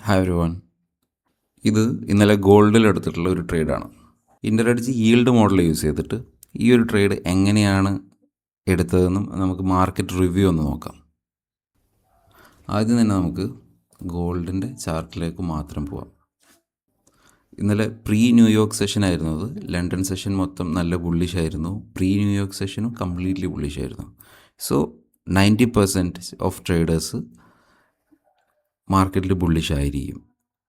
Hi everyone. ഇത് ഇന്നലെ ഗോൾഡിൽ എടുത്തിട്ടുള്ള ഒരു ട്രേഡാണ്. ഇൻ്ററടിച്ച് ഈൽഡ് മോഡൽ യൂസ് ചെയ്തിട്ട് ഈ ഒരു ട്രേഡ് എങ്ങനെയാണ് എടുത്തതെന്നും നമുക്ക് മാർക്കറ്റ് റിവ്യൂ ഒന്ന് നോക്കാം. ആദ്യം തന്നെ നമുക്ക് ഗോൾഡിൻ്റെ ചാർട്ടിലേക്ക് മാത്രം പോവാം. ഇന്നലെ പ്രീ ന്യൂയോർക്ക് സെഷൻ ആയിരുന്നു. അത് ലണ്ടൻ സെഷൻ മൊത്തം നല്ല ബുള്ളിഷ് ആയിരുന്നു. പ്രീ ന്യൂയോർക്ക് സെഷനും കംപ്ലീറ്റ്ലി ബുള്ളിഷ് ആയിരുന്നു. സോ 90% ഓഫ് ട്രേഡേഴ്സ് മാർക്കറ്റിൽ ബുള്ളിഷ് ആയിരിക്കും.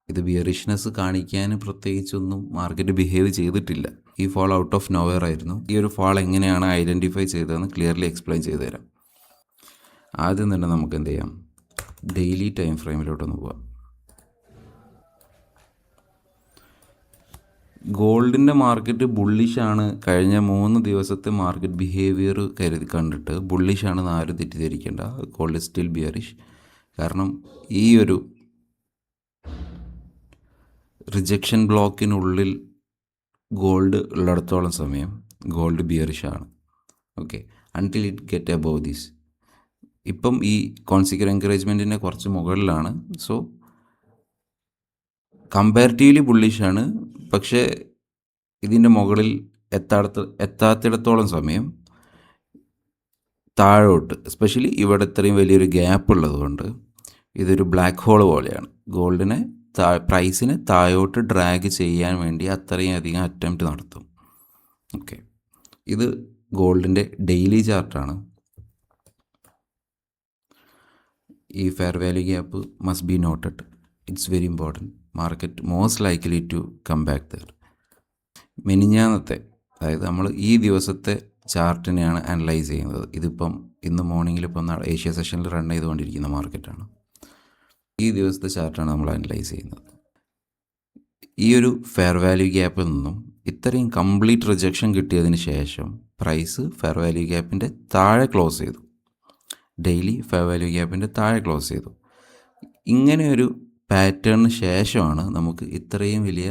ഇത് ബിയറിഷ്നെസ് കാണിക്കാൻ പ്രത്യേകിച്ചൊന്നും മാർക്കറ്റ് ബിഹേവ് ചെയ്തിട്ടില്ല. ഈ ഫാൾ ഔട്ട് ഓഫ് നോവെയർ ആയിരുന്നു. ഈ ഒരു ഫാൾ എങ്ങനെയാണ് ഐഡൻറ്റിഫൈ ചെയ്തതെന്ന് ക്ലിയർലി എക്സ്പ്ലെയിൻ ചെയ്തു തരാം. ആദ്യം തന്നെ നമുക്ക് എന്ത് ചെയ്യാം, ഡെയിലി ടൈം ഫ്രെയിമിലോട്ടൊന്ന് പോവാം. ഗോൾഡിൻ്റെ മാർക്കറ്റ് ബുള്ളിഷാണ്. കഴിഞ്ഞ 3 ദിവസത്തെ മാർക്കറ്റ് ബിഹേവിയർ കണ്ടിട്ട് ബുള്ളിഷാണെന്ന് ആരും തെറ്റിദ്ധരിക്കേണ്ട. Gold still bearish. കാരണം ഈ ഒരു റിജക്ഷൻ ബ്ലോക്കിനുള്ളിൽ ഗോൾഡ് ഉള്ളിടത്തോളം സമയം ഗോൾഡ് ബിയറിഷാണ്. Okay, until it get above this. ഇപ്പം ഈ കോൺസിക്വർ എൻകറേജ്മെൻറ്റിൻ്റെ കുറച്ച് മുകളിലാണ്. സോ കമ്പാരിറ്റീവ്ലി ബുള്ളിഷാണ്. പക്ഷേ ഇതിൻ്റെ മുകളിൽ എത്താത്തിടത്തോളം സമയം താഴോട്ട്, എസ്പെഷ്യലി ഇവിടെ ഇത്രയും വലിയൊരു ഗ്യാപ്പ് ഉള്ളതുകൊണ്ട് ഇതൊരു ബ്ലാക്ക് ഹോൾ പോലെയാണ്. ഗോൾഡിനെ പ്രൈസിനെ താഴോട്ട് ഡ്രാഗ് ചെയ്യാൻ വേണ്ടി അത്രയും അധികം അറ്റംപ്റ്റ് നടത്തും. ഓക്കെ, ഇത് ഗോൾഡിൻ്റെ ഡെയിലി ചാർട്ടാണ്. ഈ fair value gap must be noted. It's very important. Market most likely to come back there. മെനിഞ്ഞാന്നത്തെ, അതായത് നമ്മൾ ഈ ദിവസത്തെ ചാർട്ടിനെയാണ് അനലൈസ് ചെയ്യുന്നത്. ഇതിപ്പം ഇന്ന് മോർണിംഗിൽ ഇപ്പം ഏഷ്യ സെഷനിൽ റൺ ചെയ്തുകൊണ്ടിരിക്കുന്ന മാർക്കറ്റാണ്. ഈ ദിവസത്തെ ചാർട്ടാണ് നമ്മൾ അനലൈസ് ചെയ്യുന്നത്. ഈ ഒരു ഫെയർ വാല്യൂ ഗ്യാപ്പിൽ നിന്നും ഇത്രയും കംപ്ലീറ്റ് റിജക്ഷൻ കിട്ടിയതിന് ശേഷം പ്രൈസ് ഫെയർ വാല്യൂ ഗ്യാപ്പിൻ്റെ താഴെ ക്ലോസ് ചെയ്തു. ഡെയിലി ഫെയർ വാല്യൂ ഗ്യാപ്പിൻ്റെ താഴെ ക്ലോസ് ചെയ്തു. ഇങ്ങനെ ഒരു പാറ്റേണിന് ശേഷമാണ് നമുക്ക് ഇത്രയും വലിയ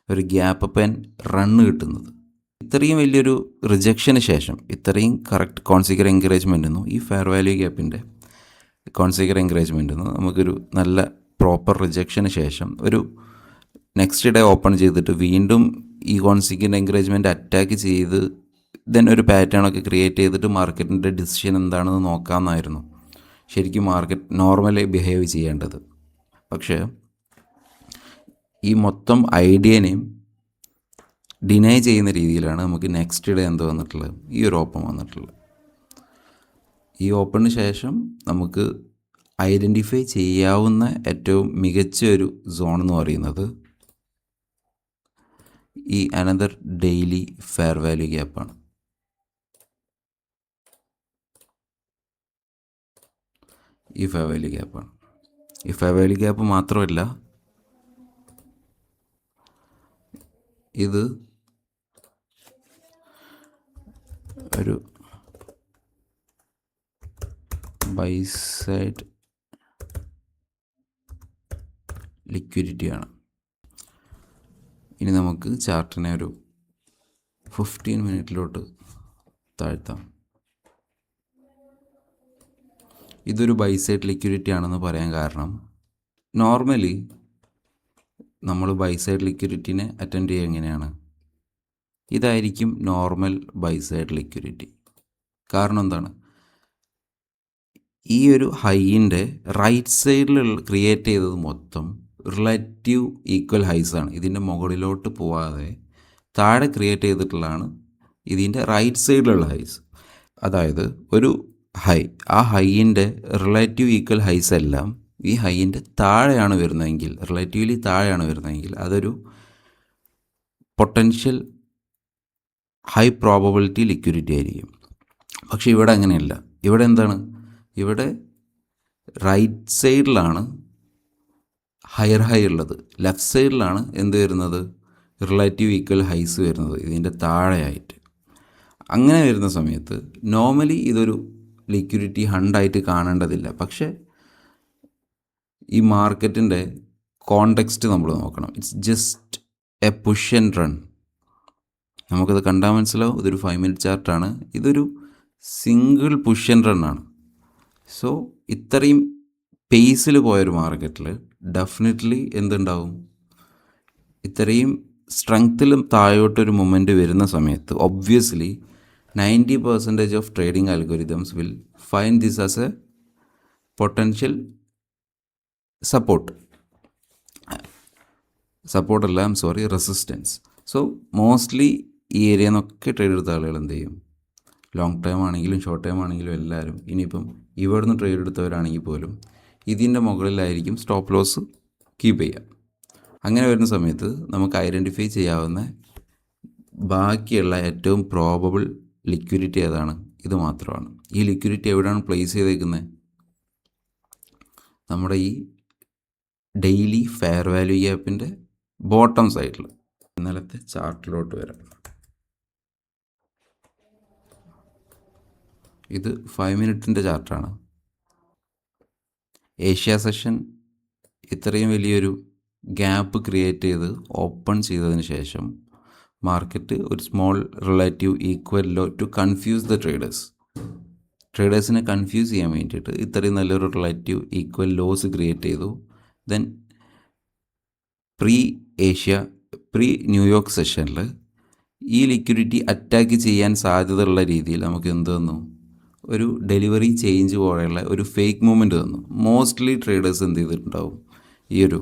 ഒരു ഗ്യാപ്പ് അപ്പ് ആൻഡ് റണ്ണ് കിട്ടുന്നത്. ഇത്രയും വലിയൊരു റിജക്ഷന് ശേഷം ഇത്രയും കറക്റ്റ് കോൺസിക്വർ എൻകറേജ്മെൻ്റ് എന്നും ഈ ഫെയർ വാല്യൂ ഗ്യാപ്പിൻ്റെ കോൺസിക്വർ എൻകറേജ്മെൻ്റ് എന്നും നമുക്കൊരു നല്ല പ്രോപ്പർ റിജക്ഷന് ശേഷം ഒരു നെക്സ്റ്റ് ഡേ ഓപ്പൺ ചെയ്തിട്ട് വീണ്ടും ഈ കോൺസിക്വർ എൻകറേജ്മെൻറ്റ് അറ്റാക്ക് ചെയ്ത് ദെൻ ഒരു പാറ്റേണൊക്കെ ക്രിയേറ്റ് ചെയ്തിട്ട് മാർക്കറ്റിൻ്റെ ഡിസിഷൻ എന്താണെന്ന് നോക്കാമെന്നായിരുന്നു ശരിക്കും മാർക്കറ്റ് നോർമലി ബിഹേവ് ചെയ്യേണ്ടത്. പക്ഷേ ഈ മൊത്തം ഐഡിയനെയും ഡിനൈ ചെയ്യുന്ന രീതിയിലാണ് നമുക്ക് നെക്സ്റ്റ് ഡേ എന്ത് വന്നിട്ടുള്ളത്, ഈ ഒരു ഓപ്പൺ വന്നിട്ടുള്ളത്. ഈ ഓപ്പണിന് ശേഷം നമുക്ക് ഐഡൻറ്റിഫൈ ചെയ്യാവുന്ന ഏറ്റവും മികച്ച ഒരു സോൺ എന്ന് പറയുന്നത് ഈ അനദർ ഡെയിലി ഫെയർ വാല്യൂ ഗ്യാപ്പാണ്. ഈ ഫെയർ വാല്യൂ ഗ്യാപ്പാണ്. ഈ ഫെയർ വാല്യൂ ഗ്യാപ്പ് മാത്രമല്ല, ഇത് ഒരു ബൈ സൈഡ് ലിക്വിഡിറ്റിയാണ്. ഇനി നമുക്ക് ചാർട്ടിനെ ഒരു 15 മിനിറ്റിലോട്ട് താഴ്ത്താം. ഇതൊരു ബൈ സൈഡ് ലിക്വിഡിറ്റി ആണെന്ന് പറയാൻ കാരണം, നോർമലി നമ്മൾ ബൈ സൈഡ് ലിക്വിഡിറ്റിനെ അറ്റൻഡ് ചെയ്യുക എങ്ങനെയാണ്, ഇതായിരിക്കും നോർമൽ ബൈ സൈഡ് ലിക്വിഡിറ്റി. കാരണം എന്താണ്, ഈ ഒരു ഹൈയിൻ്റെ റൈറ്റ് സൈഡിൽ ക്രിയേറ്റ് ചെയ്തത് മൊത്തം റിലേറ്റീവ് ഈക്വൽ ഹൈസാണ്. ഇതിൻ്റെ മുകളിലോട്ട് പോവാതെ താഴെ ക്രിയേറ്റ് ചെയ്തിട്ടുള്ളതാണ് ഇതിൻ്റെ റൈറ്റ് സൈഡിലുള്ള ഹൈസ്. അതായത് ഒരു ഹൈ, ആ ഹൈയിൻ്റെ റിലേറ്റീവ് ഈക്വൽ ഹൈസ് എല്ലാം ഈ ഹൈയിൻ്റെ താഴെയാണ് വരുന്നതെങ്കിൽ, റിലേറ്റീവ്ലി താഴെയാണ് വരുന്നതെങ്കിൽ അതൊരു പൊട്ടൻഷ്യൽ ഹൈ പ്രോബബിലിറ്റി ലിക്വിഡിറ്റി ആയിരിക്കും. പക്ഷേ ഇവിടെ അങ്ങനെയല്ല. ഇവിടെ എന്താണ്, ഇവിടെ റൈറ്റ് സൈഡിലാണ് ഹയർ ഹൈ ഉള്ളത്, ലെഫ്റ്റ് സൈഡിലാണ് എന്ത് വരുന്നത്, റിലേറ്റീവ് ഈക്വൽ ഹൈസ് വരുന്നത് ഇതിൻ്റെ താഴെയായിട്ട്. അങ്ങനെ വരുന്ന സമയത്ത് നോർമലി ഇതൊരു ലിക്വിഡിറ്റി ഹണ്ടായിട്ട് കാണേണ്ടതില്ല. പക്ഷേ ഈ മാർക്കറ്റിൻ്റെ കോണ്ടെക്സ്റ്റ് നമ്മൾ നോക്കണം. It's just A push and run. നമുക്കത് കണ്ടാൽ മനസ്സിലാവും. ഇതൊരു 5 മിനിറ്റ് ചാർട്ടാണ്. ഇതൊരു സിംഗിൾ പുഷ് ആൻഡ് റൺ ആണ്. സോ ഇത്രയും പേസിൽ പോയൊരു മാർക്കറ്റിൽ ഡെഫിനറ്റ്ലി എന്തുണ്ടാവും, ഇത്രയും സ്ട്രെങ്ത്തിലും താഴോട്ടൊരു മൊമെൻറ്റ് വരുന്ന സമയത്ത് obviously 90% of trading algorithms will find this as a potential സപ്പോർട്ടല്ല, റെസിസ്റ്റൻസ്. സോ മോസ്റ്റ്ലി ഈ ഏരിയ നിന്നൊക്കെ ട്രേഡ് എടുത്ത ആളുകൾ എന്ത് ചെയ്യും, ലോങ് ടൈം ആണെങ്കിലും ഷോർട്ട് ടൈം ആണെങ്കിലും എല്ലാവരും, ഇനിയിപ്പം ഇവിടുന്ന് ട്രേഡ് എടുത്തവരാണെങ്കിൽ പോലും ഇതിൻ്റെ മുകളിലായിരിക്കും സ്റ്റോപ്പ് ലോസ് കീപ്പ് ചെയ്യുക. അങ്ങനെ വരുന്ന സമയത്ത് നമുക്ക് ഐഡൻറ്റിഫൈ ചെയ്യാവുന്ന ബാക്കിയുള്ള ഏറ്റവും പ്രോബബിൾ ലിക്വിഡിറ്റി ഏതാണ്, ഇത് മാത്രമാണ്. ഈ ലിക്വിഡിറ്റി എവിടെയാണ് പ്ലേസ് ചെയ്തേക്കുന്നത്, നമ്മുടെ ഈ ഡെയിലി ഫെയർ വാല്യൂ ഗ്യാപ്പിൻ്റെ ബോട്ടം സൈഡിൽ. ഇന്നലത്തെ ചാർട്ടിലോട്ട് വരാം. ഇത് 5 മിനിറ്റിൻ്റെ ചാർട്ടാണ്. ഏഷ്യ സെഷൻ ഇത്രയും വലിയൊരു ഗ്യാപ്പ് ക്രിയേറ്റ് ചെയ്ത് ഓപ്പൺ ചെയ്തതിന് ശേഷം മാർക്കറ്റ് ഒരു small relative equal low to confuse the ട്രേഡേഴ്സിനെ കൺഫ്യൂസ് ചെയ്യാൻ വേണ്ടിയിട്ട് ഇത്രയും നല്ലൊരു റിലേറ്റീവ് ഈക്വൽ ലോസ് ക്രിയേറ്റ് ചെയ്തു. ദെൻ പ്രീ ന്യൂയോർക്ക് സെഷനിൽ ഈ ലിക്വിഡിറ്റി അറ്റാക്ക് ചെയ്യാൻ സാധ്യതയുള്ള രീതിയിൽ നമുക്ക് എന്ത് തന്നു, ഒരു ഡെലിവറി ചേഞ്ച് പോലെയുള്ള ഒരു ഫേക്ക് മൂവ്മെൻറ്റ് തന്നു. മോസ്റ്റ്ലി ട്രേഡേഴ്സ് എന്ത് ചെയ്തിട്ടുണ്ടാവും, ഈ ഒരു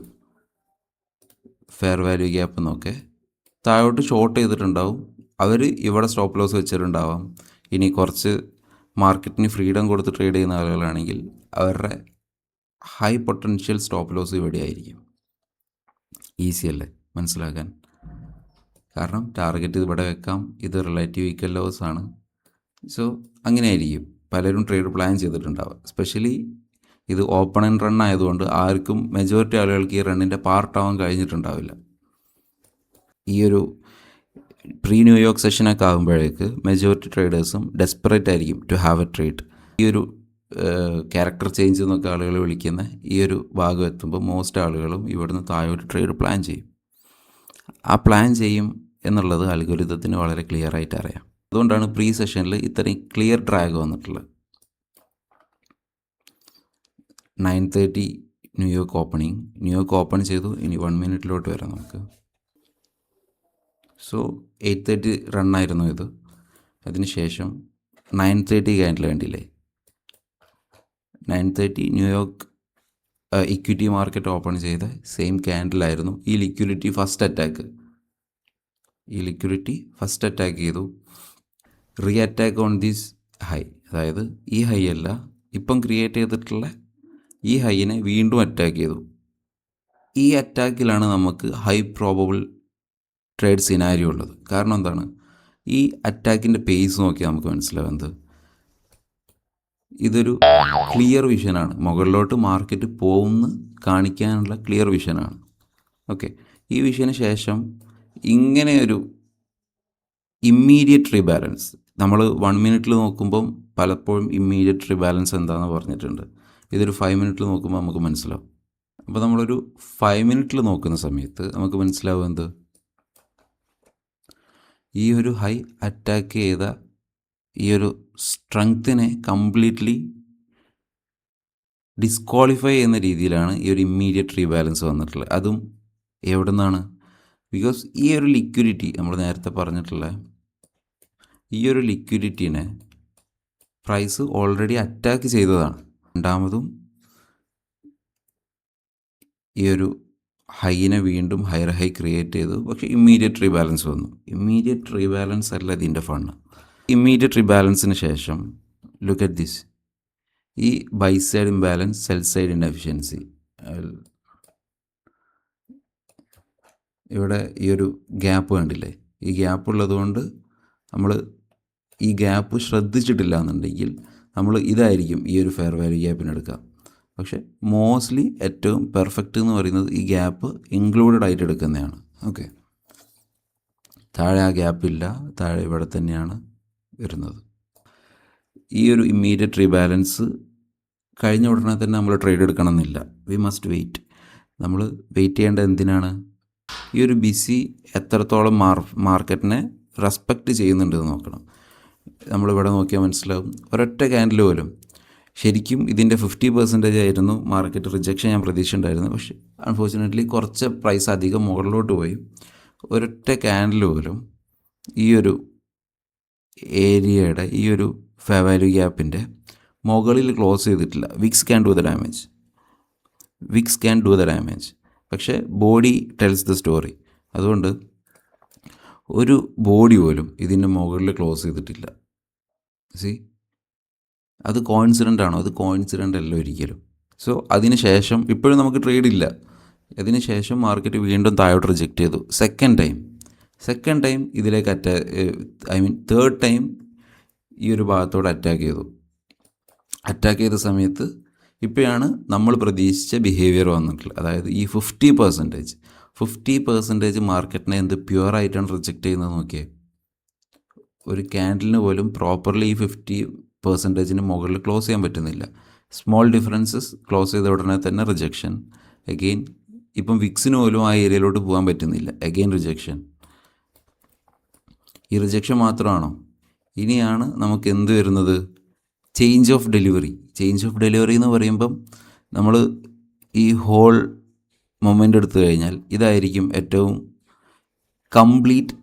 ഫെയർ വാല്യൂ ഗ്യാപ്പ് എന്നൊക്കെ താഴോട്ട് ഷോർട്ട് ചെയ്തിട്ടുണ്ടാവും. അവർ ഇവിടെ സ്റ്റോപ്പ് ലോസ് വെച്ചിട്ടുണ്ടാവാം. ഇനി കുറച്ച് മാർക്കറ്റിന് ഫ്രീഡം കൊടുത്ത് ട്രേഡ് ചെയ്യുന്ന ആളുകളാണെങ്കിൽ അവരുടെ ഹൈ പൊട്ടൻഷ്യൽ സ്റ്റോപ്പ് ലോസ് ഇവിടെ ആയിരിക്കും. ഈസി അല്ലേ മനസ്സിലാക്കാൻ, കാരണം ടാർഗറ്റ് ഇവിടെ വെക്കാം, ഇത് റിലേറ്റീവ് ഈക്വൽ ലോസ് ആണ്. സോ അങ്ങനെ ആയിരിക്കും പലരും ട്രേഡ് പ്ലാൻ ചെയ്തിട്ടുണ്ടാവുക. സ്പെഷ്യലി ഇത് ഓപ്പൺ ആൻഡ് റൺ ആയതുകൊണ്ട് ആർക്കും, മെജോറിറ്റി ആളുകൾക്ക് ഈ റണ്ണിൻ്റെ പാർട്ടാവാൻ കഴിഞ്ഞിട്ടുണ്ടാവില്ല. ഈ ഒരു പ്രീ ന്യൂയോർക്ക് സെഷനൊക്കെ ആകുമ്പോഴേക്ക് മെജോറിറ്റി ട്രേഡേഴ്സും ഡെസ്പറേറ്റ് ആയിരിക്കും ടു ഹാവ് എ ട്രേഡ്. ഈ ഒരു ക്യാരക്ടർ ചേഞ്ച് എന്നൊക്കെ ആളുകൾ വിളിക്കുന്ന ഈ ഒരു ഭാഗം എത്തുമ്പോൾ മോസ്റ്റ് ആളുകളും ഇവിടുന്ന് താഴോട്ട് ട്രേഡ് പ്ലാൻ ചെയ്യും. ആ പ്ലാൻ ചെയ്യും എന്നുള്ളത് അൽഗോരിതത്തിന് വളരെ ക്ലിയർ ആയിട്ട് അറിയാം. അതുകൊണ്ടാണ് പ്രീ സെഷനിൽ ഇത്രയും ക്ലിയർ ഡ്രാഗ് വന്നിട്ടുള്ളത്. 9:30 ന്യൂയോർക്ക് ഓപ്പൺ ചെയ്തു. ഇനി 1 മിനിറ്റിലോട്ട് വരാം നമുക്ക്. സോ 8:30 റണ്ണായിരുന്നു ഇത്. അതിനുശേഷം 9:30 ക്യാൻഡിൽ കണ്ടില്ലേ, 9:30 ന്യൂയോർക്ക് ഇക്വിറ്റി മാർക്കറ്റ് ഓപ്പൺ ചെയ്ത സെയിം ക്യാൻഡിലായിരുന്നു ഈ ലിക്വിഡിറ്റി ഫസ്റ്റ് അറ്റാക്ക് ചെയ്തു. Re attack on this high, അതായത് ഈ ഹൈ അല്ല, ഇപ്പം ക്രിയേറ്റ് ചെയ്തിട്ടുള്ള ഈ ഹൈനെ വീണ്ടും അറ്റാക്ക് ചെയ്തു. ഈ അറ്റാക്കിലാണ് നമുക്ക് ഹൈ പ്രോബബിൾ ട്രേഡ് സിനാരിയോ ഉള്ളത്. കാരണം എന്താണ്, ഈ അറ്റാക്കിൻ്റെ പേസ് നോക്കിയാൽ നമുക്ക് മനസ്സിലാവുന്നത് ഇതൊരു ക്ലിയർ വിഷനാണ്, മുകളിലോട്ട് മാർക്കറ്റ് പോകുന്ന കാണിക്കാനുള്ള ക്ലിയർ വിഷനാണ്. ഓക്കെ, ഈ വിഷന് ശേഷം ഇങ്ങനെ ഒരു ഇമ്മീഡിയറ്റ് റീബാലൻസ്, നമ്മൾ 1 മിനിറ്റിൽ നോക്കുമ്പം പലപ്പോഴും ഇമ്മീഡിയറ്റ് റീബാലൻസ് എന്താണെന്ന് പറഞ്ഞിട്ടുണ്ട്. ഇതൊരു 5 മിനിറ്റിൽ നോക്കുമ്പോൾ നമുക്ക് മനസ്സിലാവും. അപ്പോൾ നമ്മളൊരു 5 മിനിറ്റിൽ നോക്കുന്ന സമയത്ത് നമുക്ക് മനസ്സിലാവും എന്ത്, ഈ ഒരു ഹൈ അറ്റാക്ക് ചെയ്ത ഈ ഒരു സ്ട്രെങ്ത്തിനെ കംപ്ലീറ്റ്ലി ഡിസ്ക്വാളിഫൈ ചെയ്യുന്ന രീതിയിലാണ് ഈ ഒരു ഇമ്മീഡിയറ്റ് റീബാലൻസ് വന്നിട്ടുള്ളത്. അതും എവിടെ നിന്നാണ്, ബിക്കോസ് ഈ ഒരു ലിക്വിഡിറ്റി നമ്മൾ നേരത്തെ പറഞ്ഞിട്ടുള്ള ഈ ഒരു ലിക്വിഡിറ്റിനെ പ്രൈസ് ഓൾറെഡി അറ്റാക്ക് ചെയ്തതാണ്. രണ്ടാമതും ഈ ഒരു ഹൈനെ വീണ്ടും ഹയർ ഹൈ ക്രിയേറ്റ് ചെയ്തു, പക്ഷേ ഇമ്മീഡിയറ്റ് റീബാലൻസ് വന്നു. ഇമ്മീഡിയറ്റ് റീബാലൻസ് അല്ല ഇതിൻ്റെ ഫണ്ട്. ഇമ്മീഡിയറ്റ് റീബാലൻസിന് ശേഷം ലുക്ക് അറ്റ് ദിസ്, ഈ buy side imbalance, sell side inefficiency. ഇവിടെ ഈ ഒരു ഗ്യാപ്പ് കണ്ടില്ലേ, ഈ ഗ്യാപ്പ് ഉള്ളതുകൊണ്ട് നമ്മൾ ഈ ഗ്യാപ്പ് ശ്രദ്ധിച്ചിട്ടില്ല എന്നുണ്ടെങ്കിൽ നമ്മൾ ഇതായിരിക്കും ഈ ഒരു ഫെയർ വാല്യൂ ഗ്യാപ്പിന് എടുക്കുക. പക്ഷേ മോസ്റ്റ്ലി ഏറ്റവും പെർഫെക്റ്റ് എന്ന് പറയുന്നത് ഈ ഗ്യാപ്പ് ഇൻക്ലൂഡഡ് ആയിട്ട് എടുക്കുന്നതാണ്. ഓക്കെ, താഴെ ആ ഗ്യാപ്പില്ല, താഴെ ഇവിടെ തന്നെയാണ് വരുന്നത്. ഈ ഒരു ഇമ്മീഡിയറ്റ് റീബാലൻസ് കഴിഞ്ഞ ഉടനെ തന്നെ നമ്മൾ ട്രേഡ് എടുക്കണമെന്നില്ല. We must wait. നമ്മൾ വെയിറ്റ് ചെയ്യേണ്ടത് എന്തിനാണ്, ഈ ഒരു ബിസി എത്രത്തോളം മാർക്കറ്റിനെ റെസ്പെക്റ്റ് ചെയ്യുന്നുണ്ടെന്ന് നോക്കണം. നമ്മളിവിടെ നോക്കിയാൽ മനസ്സിലാവും, ഒരൊറ്റ ക്യാൻഡിൽ പോലും ശരിക്കും ഇതിൻ്റെ 50% ആയിരുന്നു മാർക്കറ്റ് റിജക്ഷൻ ഞാൻ പ്രതീക്ഷിച്ചിട്ടുണ്ടായിരുന്നു. പക്ഷേ അൺഫോർച്ചുനേറ്റ്ലി കുറച്ച് പ്രൈസ് അധികം മുകളിലോട്ട് പോയി. ഒരൊറ്റ ക്യാൻഡിൽ പോലും ഈ ഒരു ഏരിയയുടെ ഈ ഒരു ഫെയർ വാല്യൂ ഗ്യാപ്പിൻ്റെ മുകളിൽ ക്ലോസ് ചെയ്തിട്ടില്ല. Wicks can do the damage. പക്ഷേ ബോഡി ടെൽസ് ദ സ്റ്റോറി. അതുകൊണ്ട് ഒരു ബോഡി പോലും ഇതിൻ്റെ മുകളിൽ ക്ലോസ് ചെയ്തിട്ടില്ല. സി, അത് കോയിൻസിഡൻ്റ് ആണോ? അത് കോയിൻസിഡൻ്റ് അല്ല ഒരിക്കലും. സോ അതിന് ശേഷം ഇപ്പോഴും നമുക്ക് ട്രേഡ് ഇല്ല. അതിന് ശേഷം മാർക്കറ്റ് വീണ്ടും താഴോട്ട് റിജക്റ്റ് ചെയ്തു. സെക്കൻഡ് ടൈം ഇതിലേക്ക് തേർഡ് ടൈം ഈ ഒരു ഭാഗത്തോട് അറ്റാക്ക് ചെയ്ത സമയത്ത് ഇപ്പോഴാണ് നമ്മൾ പ്രതീക്ഷിച്ച ബിഹേവിയർ വന്നിട്ടുള്ളത്. അതായത് ഈ 50% മാർക്കറ്റിനെ എന്ത് പ്യുവറായിട്ടാണ് റിജക്റ്റ് ചെയ്യുന്നത് നോക്കിയേ. ഒരു ക്യാൻഡിലിന് പോലും പ്രോപ്പർലി ഈ 50% മുകളിൽ ക്ലോസ് ചെയ്യാൻ പറ്റുന്നില്ല. സ്മോൾ ഡിഫറൻസസ് ക്ലോസ് ചെയ്ത ഉടനെ തന്നെ റിജക്ഷൻ. അഗെയിൻ ഇപ്പം വിക്സിന് പോലും ആ ഏരിയയിലോട്ട് പോകാൻ പറ്റുന്നില്ല. Again rejection. ഈ റിജക്ഷൻ മാത്രമാണോ? ഇനിയാണ് നമുക്ക് എന്ത് വരുന്നത്? ചേഞ്ച് ഓഫ് ഡെലിവറി എന്ന് പറയുമ്പം നമ്മൾ ഈ ഹോൾ മൊമെൻ്റ് എടുത്തു കഴിഞ്ഞാൽ ഇതായിരിക്കും ഏറ്റവും കംപ്ലീറ്റ്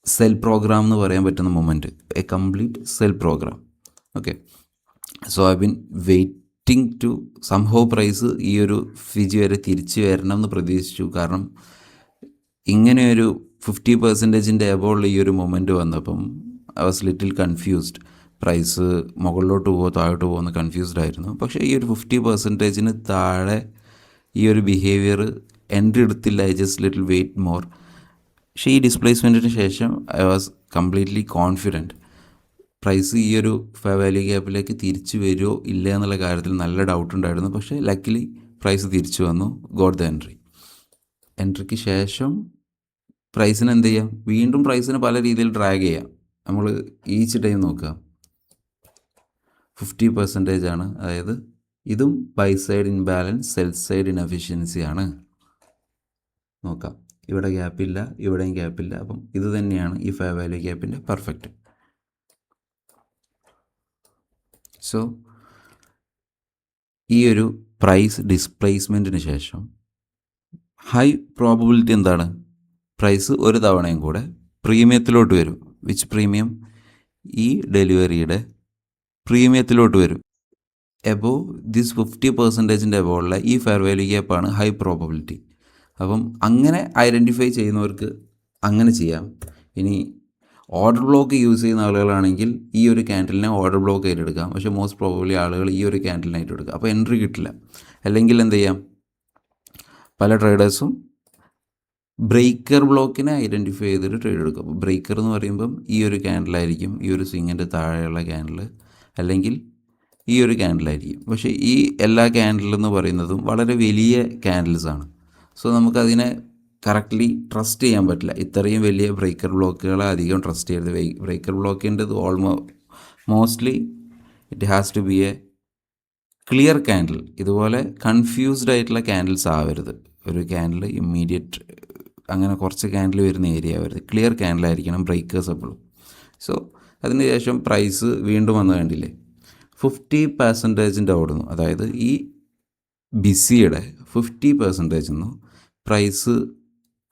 സെൽ പ്രോഗ്രാം എന്ന് പറയാൻ പറ്റുന്ന moment. A complete sell program. Okay, so I been waiting to somehow price ഈ ഒരു ഫിജി വരെ തിരിച്ച് വരണം എന്ന് പ്രതീക്ഷിച്ചു. കാരണം ഇങ്ങനെയൊരു 50%-ൻ്റെ എബോൾ ഈ ഒരു മൊമെൻറ്റ് വന്നപ്പം I was little confused. Price മുകളിലോട്ട് പോകുമോ താഴോട്ട് പോകുമെന്ന് കൺഫ്യൂസ്ഡ് ആയിരുന്നു. പക്ഷേ ഈ ഒരു 50%-ന് താഴെ ഈ ഒരു ബിഹേവിയർ എൻട്രി എടുത്തില്ല. I just little wait more. പക്ഷേ ഈ ഡിസ്പ്ലേസ്മെൻറ്റിന് ശേഷം I was completely confident price ഈ ഒരു ഫെയർ വാല്യൂ ഗ്യാപ്പിലേക്ക് തിരിച്ചു വരുമോ ഇല്ല എന്നുള്ള കാര്യത്തിൽ നല്ല ഡൗട്ട് ഉണ്ടായിരുന്നു. പക്ഷേ ലക്കിലി പ്രൈസ് തിരിച്ചു വന്നു. ഗോട്ട് ദ എൻട്രിക്ക് ശേഷം പ്രൈസിന് എന്ത് ചെയ്യാം? വീണ്ടും പ്രൈസിന് പല രീതിയിൽ ഡ്രാഗ് ചെയ്യാം. നമ്മൾ ഈച്ച് ടൈം നോക്കുക. 50% ആണ്. അതായത് ഇതും buy side imbalance, sell side inefficiency ആണ്. നോക്കാം, ഇവിടെ ഗ്യാപ്പില്ല, ഇവിടെയും ഗ്യാപ്പില്ല. അപ്പം ഇത് തന്നെയാണ് ഈ ഫെയർ വാല്യൂ ഗ്യാപ്പിൻ്റെ പെർഫെക്റ്റ്. സോ ഈ ഒരു പ്രൈസ് ഡിസ്പ്ലേസ്മെൻറ്റിന് ശേഷം ഹൈ പ്രോബബിലിറ്റി എന്താണ്? പ്രൈസ് ഒരു തവണയും കൂടെ പ്രീമിയത്തിലോട്ട് വരും. Which premium? ഈ ഡെലിവറിയുടെ പ്രീമിയത്തിലോട്ട് വരും. എബോവ് ദിസ് 50%-ൻ്റെ എബോവുള്ള ഈ ഫെയർ വാല്യൂ ഗ്യാപ്പാണ് ഹൈ പ്രോബബിലിറ്റി. അപ്പം അങ്ങനെ ഐഡൻറ്റിഫൈ ചെയ്യുന്നവർക്ക് അങ്ങനെ ചെയ്യാം. ഇനി ഓർഡർ ബ്ലോക്ക് യൂസ് ചെയ്യുന്ന ആളുകളാണെങ്കിൽ ഈ ഒരു ക്യാൻഡിലിനെ ഓർഡർ ബ്ലോക്ക് ആയിട്ട് എടുക്കാം. പക്ഷേ മോസ്റ്റ് പ്രോബബ്ലി ആളുകൾ ഈ ഒരു ക്യാൻഡിലിനായിട്ട് എടുക്കുക. അപ്പോൾ എൻട്രി കിട്ടില്ല. അല്ലെങ്കിൽ എന്ത് ചെയ്യാം? പല ട്രേഡേഴ്സും ബ്രേക്കർ ബ്ലോക്കിനെ ഐഡൻറ്റിഫൈ ചെയ്തിട്ട് ട്രേഡ് എടുക്കും. അപ്പോൾ ബ്രേക്കർ എന്ന് പറയുമ്പം ഈ ഒരു ക്യാൻഡിലായിരിക്കും, ഈ ഒരു സ്വിങ്ങിൻ്റെ താഴെയുള്ള ക്യാൻഡിൽ, അല്ലെങ്കിൽ ഈ ഒരു ക്യാൻഡിലായിരിക്കും. പക്ഷേ ഈ എല്ലാ ക്യാൻഡിലെന്ന് പറയുന്നതും വളരെ വലിയ ക്യാൻഡിൽസാണ്. സോ നമുക്കതിനെ കറക്റ്റ്ലി ട്രസ്റ്റ് ചെയ്യാൻ പറ്റില്ല. ഇത്രയും വലിയ ബ്രേക്കർ ബ്ലോക്കുകളെ അധികം ട്രസ്റ്റ് ചെയ്യരുത്. ബ്രേക്കർ ബ്ലോക്കിൻ്റെത് mostly it has to be a clear candle. ഇതുപോലെ കൺഫ്യൂസ്ഡ് ആയിട്ടുള്ള ക്യാൻഡിൽസ് ആവരുത്. ഒരു ക്യാൻഡിൽ ഇമ്മീഡിയറ്റ് അങ്ങനെ കുറച്ച് ക്യാൻഡിൽ വരുന്ന ഏരിയ ആവരുത്. ക്ലിയർ ക്യാൻഡിലായിരിക്കണം ബ്രേക്കേഴ്സ് എപ്പോഴും. സോ അതിന് ശേഷം പ്രൈസ് വീണ്ടും വന്ന് കണ്ടില്ലേ 50%-ൻ്റെ ഓടുന്നു. അതായത് ഈ ബിസിയുടെ 50% നിന്നു പ്രൈസ്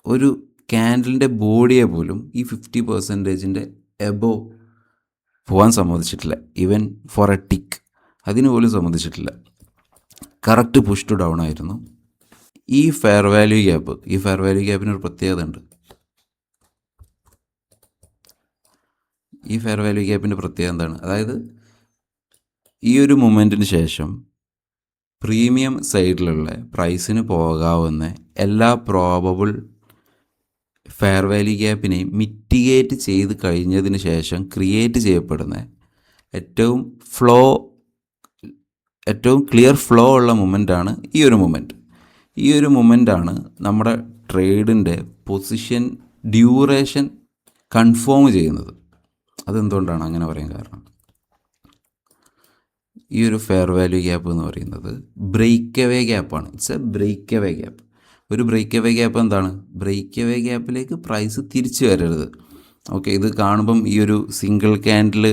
ഒരു ക്യാൻഡിലിൻ്റെ ബോഡിയെ പോലും ഈ 50%-ൻ്റെ എബോവ് പോകാൻ സമ്മതിച്ചിട്ടില്ല. ഈവൻ ഫോർ എ ടിക്ക് അതിന് പോലും സമ്മതിച്ചിട്ടില്ല. കറക്റ്റ് പുഷ് ടു ഡൗൺ ആയിരുന്നു. ഈ ഫെയർ വാല്യൂ ഗ്യാപ്പിനൊരു പ്രത്യേകത ഉണ്ട്. ഈ ഫെയർ വാല്യൂ ഗ്യാപ്പിൻ്റെ പ്രത്യേകത എന്താണ്? അതായത് ഈ ഒരു മൊമെൻറ്റിന് ശേഷം പ്രീമിയം സൈഡിലുള്ള പ്രൈസിന് പോകാവുന്ന എല്ലാ പ്രോബബിൾ ഫെയർ വാല്യൂ ഗ്യാപ്പിനെയും മിറ്റിഗേറ്റ് ചെയ്ത് കഴിഞ്ഞതിന് ശേഷം ക്രിയേറ്റ് ചെയ്യപ്പെടുന്ന ഏറ്റവും ക്ലിയർ ഫ്ലോ ഉള്ള മൊമെൻ്റാണ് ഈ ഒരു മൊമെൻറ്റ്. ഈ ഒരു മൊമെൻ്റാണ് നമ്മുടെ ട്രേഡിൻ്റെ പൊസിഷൻ ഡ്യൂറേഷൻ കൺഫേം ചെയ്യുന്നത്. അതെന്തുകൊണ്ടാണ് അങ്ങനെ പറയാൻ കാരണം? ഈ ഒരു ഫെയർ വാല്യൂ ഗ്യാപ്പ് എന്ന് പറയുന്നത് ബ്രേക്ക് അവേ ഗ്യാപ്പാണ്. ഇറ്റ്സ് എ ബ്രേക്ക് അവേ ഗ്യാപ്പ്. ഒരു ബ്രേക്ക് അവേ ഗ്യാപ്പ് എന്താണ്? ബ്രേക്ക് അവേ ഗ്യാപ്പിലേക്ക് പ്രൈസ് തിരിച്ചു വരരുത്. ഓക്കെ, ഇത് കാണുമ്പം ഈ ഒരു സിംഗിൾ ക്യാൻഡിൽ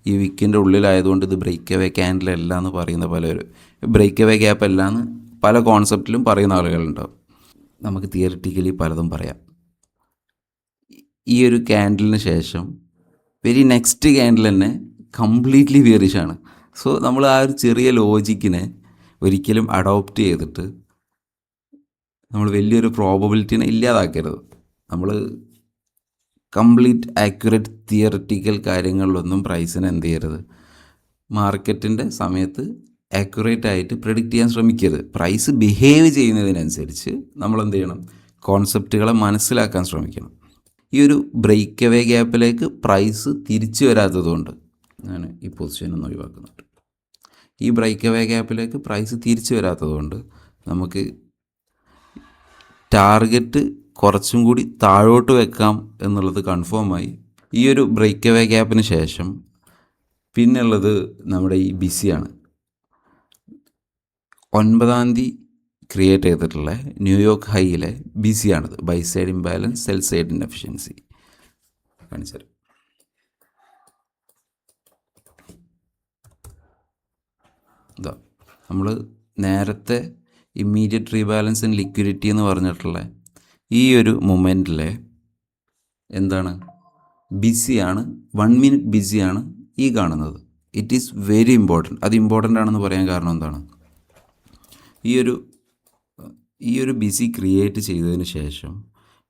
ഈ വിക്കിൻ്റെ ഉള്ളിലായതുകൊണ്ട് ഇത് ബ്രേക്ക് അവേ ക്യാൻഡിൽ അല്ല എന്ന് പറയുന്ന പലരും, ബ്രേക്ക് അവേ ഗ്യാപ്പ് അല്ല എന്ന് പല കോൺസെപ്റ്റിലും പറയുന്ന ആളുകളുണ്ടാവും. നമുക്ക് തിയറിറ്റിക്കലി പലതും പറയാം. ഈ ഒരു ക്യാൻഡിലിന് ശേഷം വെരി നെക്സ്റ്റ് ക്യാൻഡിൽ തന്നെ കംപ്ലീറ്റ്ലി ബിയറിഷാണ്. സോ നമ്മൾ ആ ഒരു ചെറിയ ലോജിക്കിനെ ഒരിക്കലും അഡോപ്റ്റ് ചെയ്തിട്ട് നമ്മൾ വലിയൊരു പ്രോബബിലിറ്റിനെ ഇല്ലാതാക്കരുത്. നമ്മൾ കംപ്ലീറ്റ് ആക്യുറേറ്റ് തിയറിറ്റിക്കൽ കാര്യങ്ങളിലൊന്നും പ്രൈസിനെ എന്ത് ചെയ്യരുത്, മാർക്കറ്റിൻ്റെ സമയത്ത് ആക്യുറേറ്റ് ആയിട്ട് പ്രെഡിക്റ്റ് ചെയ്യാൻ ശ്രമിക്കരുത്. പ്രൈസ് ബിഹേവ് ചെയ്യുന്നതിനനുസരിച്ച് നമ്മൾ എന്ത് ചെയ്യണം, കോൺസെപ്റ്റുകളെ മനസ്സിലാക്കാൻ ശ്രമിക്കണം. ഈ ഒരു ബ്രേക്ക് അവേ ഗ്യാപ്പിലേക്ക് പ്രൈസ് തിരിച്ചു വരാത്തതുകൊണ്ട് ഞാൻ ഈ പൊസിഷൻ ഒന്ന് ഒഴിവാക്കുന്നുണ്ട്. ഈ ബ്രേക്ക് അവേ ഗ്യാപ്പിലേക്ക് പ്രൈസ് തിരിച്ചു വരാത്തതുകൊണ്ട് നമുക്ക് ടാർഗറ്റ് കുറച്ചും കൂടി താഴോട്ട് വെക്കാം എന്നുള്ളത് കൺഫേമായി. ഈ ഒരു ബ്രേക്ക് അവേ ഗ്യാപ്പിന് ശേഷം പിന്നുള്ളത് നമ്മുടെ ഈ ബിസിയാണ്. 9-ാം തീയതി ക്രിയേറ്റ് ചെയ്തിട്ടുള്ള ന്യൂയോർക്ക് ഹൈയിലെ ബിസിയാണിത്. Buy side imbalance, sell side inefficiency കാണിച്ചാൽ ഇതാ നമ്മൾ നേരത്തെ ഇമ്മീഡിയറ്റ് റീബാലൻസ് ആൻഡ് ലിക്വിഡിറ്റി എന്ന് പറഞ്ഞിട്ടുള്ള ഈ ഒരു മൊമെൻറ്റിലെ എന്താണ്, ബിസിയാണ്, 1 മിനിറ്റ് ബിസിയാണ് ഈ കാണുന്നത്. It is very important. അത് ഇമ്പോർട്ടൻ്റ് ആണെന്ന് പറയാൻ കാരണം എന്താണ്, ഈ ഒരു ബിസി ക്രിയേറ്റ് ചെയ്തതിന് ശേഷം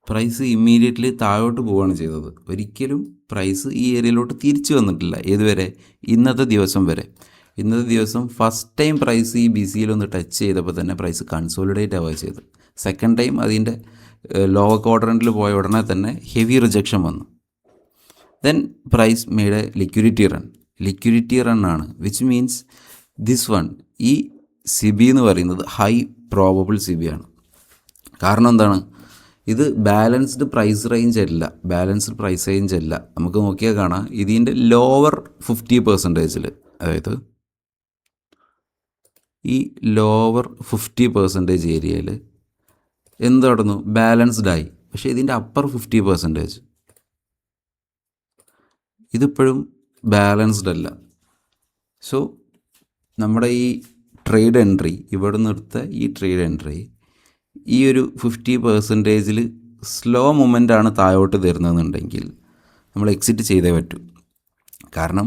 പ്രൈസ് ഇമ്മീഡിയറ്റ്ലി താഴോട്ട് പോവുകയാണ് ചെയ്തത്. ഒരിക്കലും പ്രൈസ് ഈ ഏരിയയിലോട്ട് തിരിച്ചു വന്നിട്ടില്ല. ഏതുവരെ, ഇന്നത്തെ ദിവസം വരെ. ഇന്നത്തെ ദിവസം ഫസ്റ്റ് ടൈം പ്രൈസ് ഈ ബി സിയിലൊന്ന് ടച്ച് ചെയ്തപ്പോൾ തന്നെ പ്രൈസ് കൺസോളിഡേറ്റ് ആവുക ചെയ്ത്. സെക്കൻഡ് ടൈം അതിൻ്റെ ലോവർ ക്വാഡ്രൻറ്റിൽ പോയ ഉടനെ തന്നെ ഹെവി റിജക്ഷൻ വന്നു. Then price made a liquidity run ആണ്, വിച്ച് മീൻസ് ദിസ് വൺ, ഈ സിബി എന്ന് പറയുന്നത് ഹൈ പ്രോബബിൾ സിബി ആണ്. കാരണം എന്താണ്, ഇത് ബാലൻസ്ഡ് പ്രൈസ് റേഞ്ച് അല്ല. നമുക്ക് നോക്കിയാൽ കാണാം ഇതിൻ്റെ ലോവർ 50%, അതായത് ഈ ലോവർ 50% ഏരിയയിൽ എന്ത് നടന്നു, ബാലൻസ്ഡ് ആയി. പക്ഷേ ഇതിൻ്റെ അപ്പർ 50% ഇതിപ്പോഴും ബാലൻസ്ഡ് അല്ല. സോ നമ്മുടെ ഈ ട്രേഡ് എൻട്രി, ഇവിടെ നിന്നെടുത്ത ഈ ട്രേഡ് എൻട്രി ഈ ഒരു 50%-ൽ സ്ലോ മൂവ്മെൻ്റാണ് താഴോട്ട് തരുന്നതെന്നുണ്ടെങ്കിൽ നമ്മൾ എക്സിറ്റ് ചെയ്തേ പറ്റൂ. കാരണം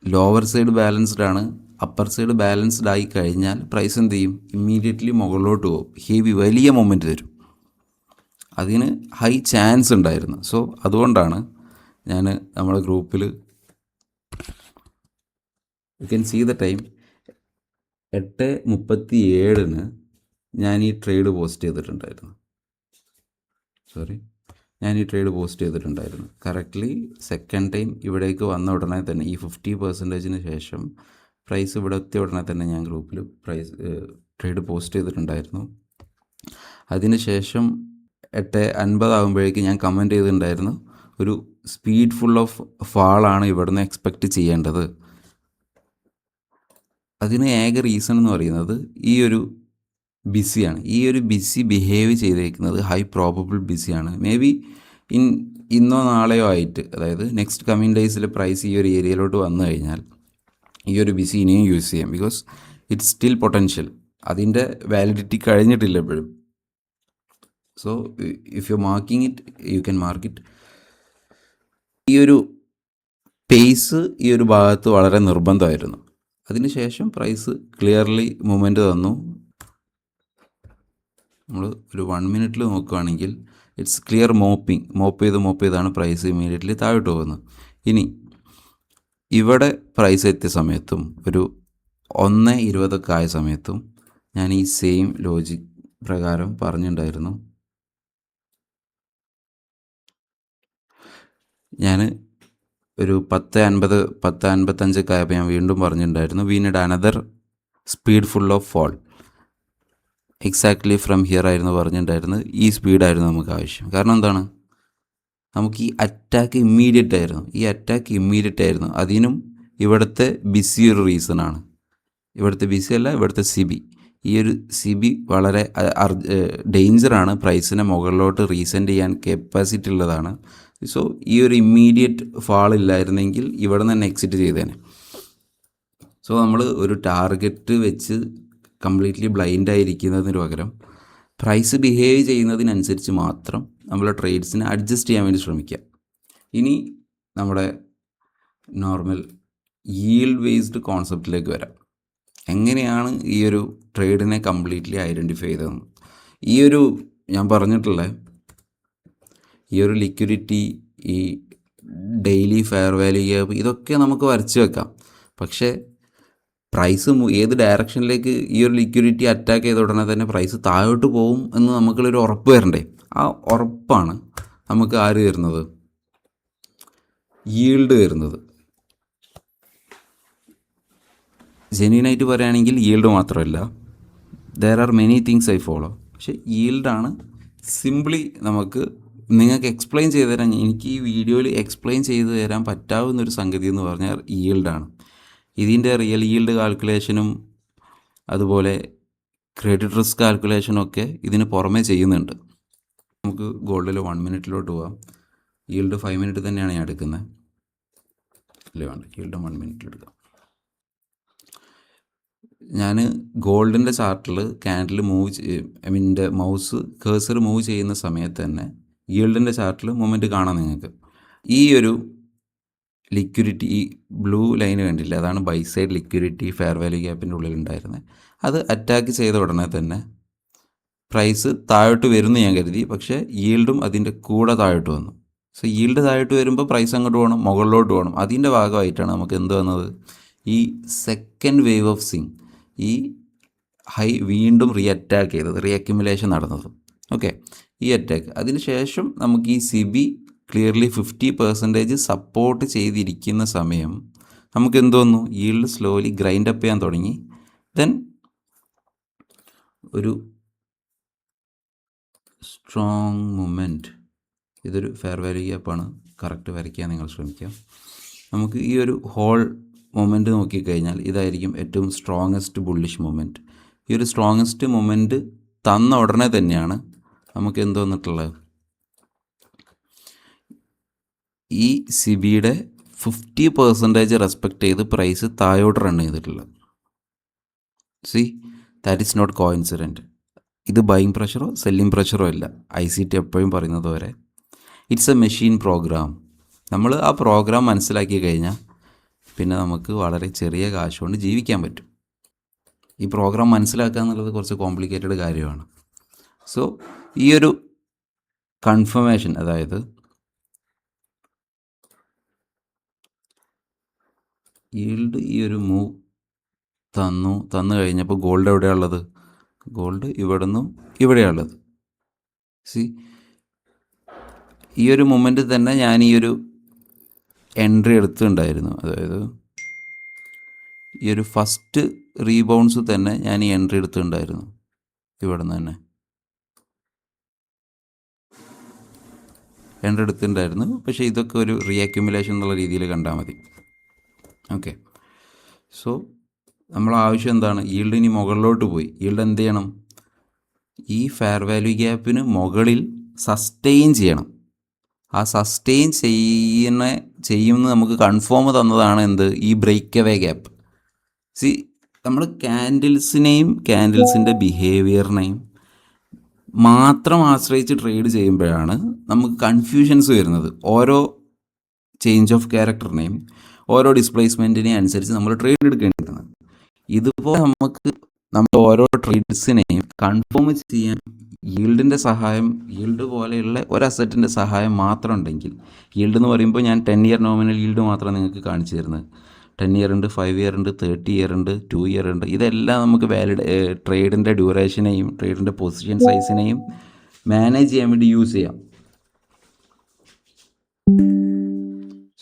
ലോവർ സൈഡ് ബാലൻസ്ഡ് ആണ്, അപ്പർ സൈഡ് ബാലൻസ്ഡ് ആയി കഴിഞ്ഞാൽ പ്രൈസ് എന്ത് ചെയ്യും, ഇമ്മീഡിയറ്റ്ലി മുകളിലോട്ട് പോകും, വലിയ മൊമെൻറ്റ് തരും. അതിന് ഹൈ ചാൻസ് ഉണ്ടായിരുന്നു. സോ അതുകൊണ്ടാണ് ഞാൻ നമ്മുടെ ഗ്രൂപ്പിൽ you can see the time 8:37 ഞാൻ ഈ ട്രേഡ് പോസ്റ്റ് ചെയ്തിട്ടുണ്ടായിരുന്നു. കറക്റ്റ്ലി സെക്കൻഡ് ടൈം ഇവിടേക്ക് വന്ന ഉടനെ തന്നെ ഈ 50%-ന് ശേഷം പ്രൈസ് ഇവിടെ എത്തിയ ഉടനെ തന്നെ ഞാൻ ഗ്രൂപ്പിൽ ട്രേഡ് പോസ്റ്റ് ചെയ്തിട്ടുണ്ടായിരുന്നു. അതിനുശേഷം 8:50 ആകുമ്പോഴേക്ക് ഞാൻ കമൻറ്റ് ചെയ്തിട്ടുണ്ടായിരുന്നു, ഒരു സ്പീഡ് ഫുൾ ഓഫ് ഫാളാണ് ഇവിടുന്ന് എക്സ്പെക്റ്റ് ചെയ്യേണ്ടത്. അതിന് ഏക റീസൺ എന്ന് പറയുന്നത് ഈ ഒരു ബിസിയാണ്. ഈ ഒരു ബിസി ബിഹേവ് ചെയ്തേക്കുന്നത് ഹൈ പ്രോബബിൾ ബിസിയാണ്. മേ ബി ഇന്നോ നാളെയോ ആയിട്ട്, അതായത് നെക്സ്റ്റ് കമ്മിങ് ഡേയ്സിൽ പ്രൈസ് ഈ ഒരു ഏരിയയിലോട്ട് വന്നു കഴിഞ്ഞാൽ ഈ ഒരു ബിസി ഇനിയും യൂസ് ചെയ്യാം. ബിക്കോസ് ഇറ്റ്സ് സ്റ്റിൽ പൊട്ടൻഷ്യൽ, അതിൻ്റെ വാലിഡിറ്റി കഴിഞ്ഞിട്ടില്ല എപ്പോഴും. So if you marking it, you can mark it. ഈ ഒരു പേസ് ഈ ഒരു ഭാഗത്ത് വളരെ നിർബന്ധമായിരുന്നു. അതിനുശേഷം പ്രൈസ് ക്ലിയർലി മൂവ്മെൻറ്റ് തന്നു. നമ്മൾ ഒരു 1 മിനിറ്റിൽ നോക്കുകയാണെങ്കിൽ ഇറ്റ്സ് ക്ലിയർ മോപ്പ് ചെയ്താണ് പ്രൈസ് ഇമ്മീഡിയറ്റ്ലി താഴോട്ട് പോകുന്നത്. ഇനി ഇവിടെ പ്രൈസ് എത്തിയ സമയത്തും ഒരു 1:20 ആയ സമയത്തും ഞാൻ ഈ സെയിം ലോജിക് പ്രകാരം പറഞ്ഞിട്ടുണ്ടായിരുന്നു. ഞാൻ ഒരു 10:55 ആയപ്പോൾ ഞാൻ വീണ്ടും പറഞ്ഞിട്ടുണ്ടായിരുന്നു, we need another speed full of fall. Exactly from here ആയിരുന്നു പറഞ്ഞിട്ടുണ്ടായിരുന്നത്. ഈ സ്പീഡായിരുന്നു നമുക്ക് ആവശ്യം. കാരണം എന്താണ്, നമുക്ക് ഈ അറ്റാക്ക് ഇമ്മീഡിയറ്റ് ആയിരുന്നു. അതിനും ഇവിടുത്തെ ബിസി ഒരു റീസണാണ്. ഇവിടുത്തെ ബിസി അല്ല, ഇവിടുത്തെ സിബി. ഈ ഒരു സിബി വളരെ ഡേഞ്ചറാണ്, പ്രൈസിനെ മുകളിലോട്ട് റീസെൻഡ് ചെയ്യാൻ കപ്പാസിറ്റി ഉള്ളതാണ്. സോ ഈ ഒരു ഇമ്മീഡിയറ്റ് ഫാൾ ഇല്ലായിരുന്നെങ്കിൽ ഇവിടെ നിന്ന് തന്നെ എക്സിറ്റ് ചെയ്തേനെ. സോ നമ്മൾ ഒരു ടാർഗറ്റ് വെച്ച് കംപ്ലീറ്റ്ലി ബ്ലൈൻഡായിരിക്കുന്നതിന് പകരം പ്രൈസ് ബിഹേവ് ചെയ്യുന്നതിനനുസരിച്ച് മാത്രം നമ്മളെ ട്രേഡ്സിനെ അഡ്ജസ്റ്റ് ചെയ്യാൻ വേണ്ടി ശ്രമിക്കുക. ഇനി നമ്മുടെ നോർമൽ ഈൽഡ് ബേസ്ഡ് കോൺസെപ്റ്റിലേക്ക് വരാം. എങ്ങനെയാണ് ഈ ഒരു ട്രേഡിനെ കംപ്ലീറ്റ്ലി ഐഡൻറ്റിഫൈ ചെയ്തതെന്ന്. ഈ ഒരു ഞാൻ പറഞ്ഞിട്ടുള്ള ഈ ഒരു ലിക്വിഡിറ്റി, ഈ ഡെയിലി ഫെയർ വാല്യൂ ഗ്യാപ്പ്, ഇതൊക്കെ നമുക്ക് വരച്ച് വെക്കാം. പക്ഷേ പ്രൈസ് ഏത് ഡയറക്ഷനിലേക്ക് ഈ ഒരു ലിക്വിഡിറ്റി അറ്റാക്ക് ചെയ്ത ഉടനെ തന്നെ പ്രൈസ് താഴോട്ട് പോകും എന്ന് നമുക്കുള്ളൊരു ഉറപ്പ് വരണ്ടേ. ആ ഉറപ്പാണ് നമുക്ക് ആര് തരുന്നത്? ഈൽഡ് തരുന്നത്. ജെന്യുനായിട്ട് പറയുകയാണെങ്കിൽ ഈൽഡ് മാത്രമല്ല, there are many things I follow. പക്ഷേ ഈൽഡാണ് സിംപ്ലി നമുക്ക് നിങ്ങൾക്ക് എക്സ്പ്ലെയിൻ ചെയ്തു തരാൻ, എനിക്ക് ഈ വീഡിയോയിൽ എക്സ്പ്ലെയിൻ ചെയ്തു തരാൻ പറ്റാവുന്നൊരു സംഗതി എന്ന് പറഞ്ഞാൽ ഈൽഡാണ്. ഇതിൻ്റെ റിയൽ ഈൽഡ് കാൽക്കുലേഷനും അതുപോലെ ക്രെഡിറ്റ് റിസ്ക് കാൽക്കുലേഷനും ഒക്കെ ഇതിന് പുറമേ ചെയ്യുന്നുണ്ട്. നമുക്ക് ഗോൾഡിൽ 1 മിനിറ്റിലോട്ട് പോവാം. ഈൽഡ് 5 മിനിറ്റ് തന്നെയാണ് ഞാൻ എടുക്കുന്നത്. അല്ലേ വേണ്ട, ഈൽഡ് 1 മിനിറ്റിലെടുക്കാം. ഞാൻ ഗോൾഡിൻ്റെ ചാർട്ടിൽ ക്യാൻഡിൽ എൻ്റെ മൗസ് കേഴ്സർ മൂവ് ചെയ്യുന്ന സമയത്ത് തന്നെ ഈൽഡിൻ്റെ ചാർട്ടിൽ മൂവ്മെൻറ്റ് കാണാം നിങ്ങൾക്ക്. ഈ ഒരു ലിക്വിഡിറ്റി, ഈ ബ്ലൂ ലൈൻ കണ്ടില്ല, അതാണ് buy side liquidity fair value ഗ്യാപ്പിൻ്റെ ഉള്ളിലുണ്ടായിരുന്നത്. അത് അറ്റാക്ക് ചെയ്ത ഉടനെ തന്നെ പ്രൈസ് താഴോട്ട് വരുമെന്ന് ഞാൻ കരുതി. പക്ഷേ ഈൽഡും അതിൻ്റെ കൂടെ താഴോട്ട് വന്നു. സോ ഈൽഡ് താഴോട്ട് വരുമ്പോൾ പ്രൈസ് അങ്ങോട്ട് പോകണം, മുകളിലോട്ട് പോകണം. അതിൻ്റെ ഭാഗമായിട്ടാണ് നമുക്ക് എന്ത് വന്നത്? ഈ സെക്കൻഡ് വേവ് ഓഫ് സിങ്, ഈ ഹൈ വീണ്ടും അറ്റാക്ക് ചെയ്തത്, അക്യുമുലേഷൻ നടന്നത്. ഓക്കെ, ഈ അറ്റാക്ക് അതിന് ശേഷം നമുക്ക് ഈ സിബി ക്ലിയർലി 50% സപ്പോർട്ട് ചെയ്തിരിക്കുന്ന സമയം നമുക്ക് എന്ത് വന്നു? ഈൽഡ് സ്ലോലി ഗ്രൈൻഡ് അപ്പ് ചെയ്യാൻ തുടങ്ങി. ദെൻ ഒരു സ്ട്രോങ് മൂമെൻറ്റ്, ഇതൊരു ഫെയർ വാല്യൂ ഗ്യാപ്പാണ്, കറക്റ്റ് വരയ്ക്കാൻ നിങ്ങൾ ശ്രമിക്കുക. നമുക്ക് ഈ ഒരു ഹോൾ മൊമെൻറ്റ് നോക്കിക്കഴിഞ്ഞാൽ ഇതായിരിക്കും ഏറ്റവും സ്ട്രോങ്ങസ്റ്റ് ബുള്ളിഷ് മൊമെൻറ്റ്. ഈ ഒരു സ്ട്രോങ്ങസ്റ്റ് മൊമെൻറ്റ് തന്ന ഉടനെ തന്നെയാണ് നമുക്ക് എന്ത് വന്നിട്ടുള്ളത്? ഈ സിബിയുടെ 50% റെസ്പെക്റ്റ് ചെയ്ത് പ്രൈസ് താഴോട്ട് റൺ ചെയ്തിട്ടുള്ളത്. See, that is not coincident. ഇത് ബൈയിങ് പ്രഷറോ സെല്ലിംഗ് പ്രഷറോ അല്ല. ICT എപ്പോഴും പറയുന്നത് പോലെ ഇറ്റ്സ് എ മെഷീൻ പ്രോഗ്രാം. നമ്മൾ ആ പ്രോഗ്രാം മനസ്സിലാക്കി കഴിഞ്ഞാൽ പിന്നെ നമുക്ക് വളരെ ചെറിയ കാശ് കൊണ്ട് ജീവിക്കാൻ പറ്റും. ഈ പ്രോഗ്രാം മനസ്സിലാക്കുക എന്നുള്ളത് കുറച്ച് കോംപ്ലിക്കേറ്റഡ് കാര്യമാണ്. സോ ഈ ഒരു കൺഫർമേഷൻ, അതായത് ഈൽഡ് ഈ ഒരു മൂവ് തന്നു കഴിഞ്ഞപ്പോൾ ഗോൾഡ് എവിടെയാണുള്ളത്? ഗോൾഡ് ഇവിടെ നിന്നും ഇവിടെയാണുള്ളത്. സി, ഈ ഒരു മൊമെൻറ്റിൽ തന്നെ ഞാൻ ഈ ഒരു എൻട്രി എടുത്തിട്ടുണ്ടായിരുന്നു. അതായത് ഈ ഒരു ഫസ്റ്റ് റീബൗൺസ് തന്നെ ഞാൻ ഈ എൻട്രി എടുത്തിട്ടുണ്ടായിരുന്നു ഇവിടെ നിന്ന് തന്നെ എൻട്രി എടുത്തിട്ടുണ്ടായിരുന്നു. പക്ഷേ ഇതൊക്കെ ഒരു അക്യുമുലേഷൻ എന്നുള്ള രീതിയിൽ കണ്ടാൽ മതി. ഓക്കെ, സോ നമ്മളെ ആവശ്യം എന്താണ്? ഈൽഡ് ഇനി മുകളിലോട്ട് പോയി. ഈൽഡ് എന്ത് ചെയ്യണം? ഈ ഫെയർ വാല്യൂ ഗ്യാപ്പിന് മുകളിൽ സസ്റ്റെയിൻ ചെയ്യണം. ആ സസ്റ്റെയിൻ ചെയ്യുമെന്ന് നമുക്ക് കൺഫേം തന്നതാണ് എന്ത്? ഈ ബ്രേക്ക് അവേ ഗ്യാപ്പ്. സി, നമ്മൾ ക്യാൻഡിൽസിൻ്റെ ബിഹേവിയറിനെയും മാത്രം ആശ്രയിച്ച് ട്രേഡ് ചെയ്യുമ്പോഴാണ് നമുക്ക് കൺഫ്യൂഷൻസ് വരുന്നത്. ഓരോ ചേഞ്ച് ഓഫ് ക്യാരക്ടറിനെയും ഓരോ ഡിസ്പ്ലേസ്മെൻറ്റിനെയും അനുസരിച്ച് നമ്മൾ ട്രേഡ് എടുക്കേണ്ടതാണ്. ഇതുപോലെ നമുക്ക് നമ്മൾ ഓരോ ട്രേഡ്സിനെയും കൺഫേം ചെയ്യാൻ ഈൽഡ് പോലെയുള്ള ഒരു അസറ്റിൻ്റെ സഹായം മാത്രം ഉണ്ടെങ്കിൽ, ഈൽഡ് എന്ന് പറയുമ്പോൾ ഞാൻ 10 ഇയർ നോമിനൽ ഈൽഡ് മാത്രം നിങ്ങൾക്ക് കാണിച്ചു തരുന്നത്. 10 ഇയർ ഉണ്ട്, 5 ഇയർ ഉണ്ട്, 30 ഇയർ ഉണ്ട്, 2 ഇയർ ഉണ്ട്. ഇതെല്ലാം നമുക്ക് ട്രേഡിൻ്റെ ഡ്യൂറേഷനെയും ട്രേഡിൻ്റെ പൊസിഷൻ സൈസിനെയും മാനേജ് ചെയ്യാൻ വേണ്ടി യൂസ് ചെയ്യാം.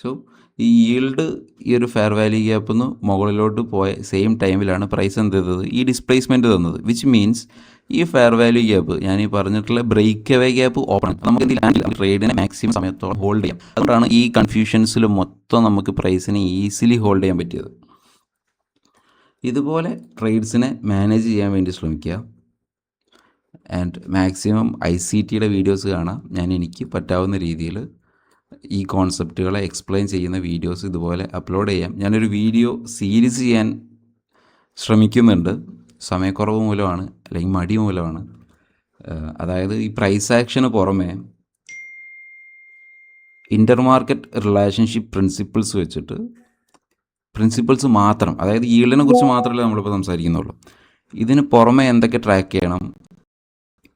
സോ ഈ ഈൽഡ് ഈ ഒരു ഫെയർ വാല്യൂ ഗ്യാപ്പിൽ നിന്ന് മുകളിലോട്ട് പോയ സെയിം ടൈമിലാണ് പ്രൈസ് എന്ത് ചെയ്തത്? ഈ ഡിസ്പ്ലേസ്മെൻറ്റ് തന്നത്. വിച്ച് മീൻസ് ഈ ഫെയർ വാല്യൂ ഗ്യാപ്പ്, ഞാൻ ഈ പറഞ്ഞിട്ടുള്ള ബ്രേക്ക് അവേ ഗ്യാപ്പ് ഓപ്പൺ, നമുക്ക് ട്രേഡിനെ മാക്സിമം സമയത്തോളം ഹോൾഡ് ചെയ്യാം. അതുകൊണ്ടാണ് ഈ കൺഫ്യൂഷൻസിൽ മൊത്തം നമുക്ക് പ്രൈസിനെ ഈസിലി ഹോൾഡ് ചെയ്യാൻ പറ്റിയത്. ഇതുപോലെ ട്രേഡ്സിനെ മാനേജ് ചെയ്യാൻ വേണ്ടി ശ്രമിക്കുക. ആൻഡ് മാക്സിമം ICTയുടെ വീഡിയോസ് കാണാം. ഞാൻ എനിക്ക് പറ്റാവുന്ന രീതിയിൽ ഈ കോൺസെപ്റ്റുകളെ എക്സ്പ്ലെയിൻ ചെയ്യുന്ന വീഡിയോസ് ഇതുപോലെ അപ്ലോഡ് ചെയ്യാം. ഞാനൊരു വീഡിയോ സീരീസ് ചെയ്യാൻ ശ്രമിക്കുന്നുണ്ട്. സമയക്കുറവ് മൂലമാണ്, അല്ലെങ്കിൽ മടി മൂലമാണ്. അതായത് ഈ പ്രൈസ് ആക്ഷന് പുറമേ ഇൻ്റർ മാർക്കറ്റ് റിലേഷൻഷിപ്പ് പ്രിൻസിപ്പിൾസ് വെച്ചിട്ട്, പ്രിൻസിപ്പിൾസ് മാത്രം, അതായത് ഈൽഡിനെ കുറിച്ച് മാത്രമല്ല നമ്മളിപ്പോൾ സംസാരിക്കുന്നുള്ളൂ. ഇതിന് പുറമെ എന്തൊക്കെ ട്രാക്ക് ചെയ്യണം,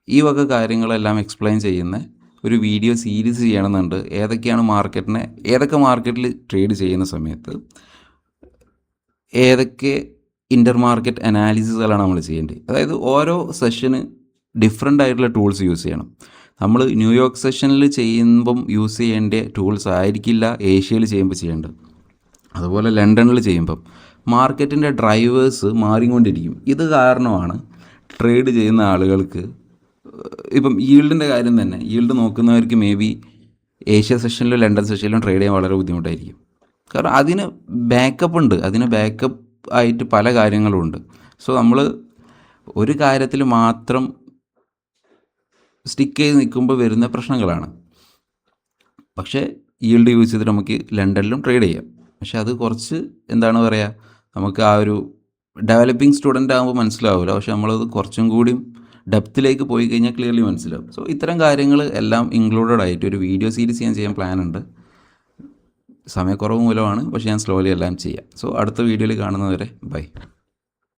ഈ വക കാര്യങ്ങളെല്ലാം എക്സ്പ്ലെയിൻ ചെയ്യുന്ന ഒരു വീഡിയോ സീരീസ് ചെയ്യണമെന്നുണ്ട്. ഏതൊക്കെ മാർക്കറ്റിൽ ട്രേഡ് ചെയ്യുന്ന സമയത്ത് ഏതൊക്കെ ഇൻ്റർ മാർക്കറ്റ് അനാലിസിസുകളാണ് നമ്മൾ ചെയ്യേണ്ടത്. അതായത് ഓരോ സെഷന് ഡിഫറെൻ്റ് ആയിട്ടുള്ള ടൂൾസ് യൂസ് ചെയ്യണം. നമ്മൾ ന്യൂയോർക്ക് സെഷനിൽ ചെയ്യുമ്പം യൂസ് ചെയ്യേണ്ട ടൂൾസ് ആയിരിക്കില്ല ഏഷ്യയിൽ ചെയ്യുമ്പോൾ ചെയ്യേണ്ടത്. അതുപോലെ ലണ്ടനിൽ ചെയ്യുമ്പം മാർക്കറ്റിൻ്റെ ഡ്രൈവേഴ്സ് മാറിക്കൊണ്ടിരിക്കും. ഇത് കാരണമാണ് ട്രേഡ് ചെയ്യുന്ന ആളുകൾക്ക്, ഇപ്പം ഈൽഡിൻ്റെ കാര്യം തന്നെ, ഈൽഡ് നോക്കുന്നവർക്ക് മേ ബി ഏഷ്യ സെഷനിലും ലണ്ടൻ സെഷനിലും ട്രേഡ് ചെയ്യാൻ വളരെ ബുദ്ധിമുട്ടായിരിക്കും. കാരണം അതിന് ബാക്കപ്പ് ഉണ്ട്, അതിന് ബാക്കപ്പ് ആയിട്ട് പല കാര്യങ്ങളുമുണ്ട്. സോ നമ്മൾ ഒരു കാര്യത്തിൽ മാത്രം സ്റ്റിക്ക് ചെയ്ത് നിൽക്കുമ്പോൾ വരുന്ന പ്രശ്നങ്ങളാണ്. പക്ഷേ ഈൽഡ് യൂസ് ചെയ്തിട്ട് നമുക്ക് ലണ്ടനിലും ട്രേഡ് ചെയ്യാം. പക്ഷെ അത് കുറച്ച് എന്താണ് പറയുക, നമുക്ക് ആ ഒരു ഡെവലപ്പിംഗ് സ്റ്റുഡൻ്റ് ആകുമ്പോൾ മനസ്സിലാവില്ല. പക്ഷെ നമ്മളത് കുറച്ചും കൂടി ഡെപ്തിലേക്ക് പോയി കഴിഞ്ഞാൽ ക്ലിയർലി മനസ്സിലാവും. സോ ഇത്തരം കാര്യങ്ങൾ എല്ലാം ഇൻക്ലൂഡഡ് ആയിട്ട് ഒരു വീഡിയോ സീരീസ് ഞാൻ ചെയ്യാൻ പ്ലാൻ ഉണ്ട്. സമയക്കുറവ് മൂലമാണ്, പക്ഷേ ഞാൻ സ്ലോലി എല്ലാം ചെയ്യാം. സോ അടുത്ത വീഡിയോയിൽ കാണുന്നവരെ ബൈ.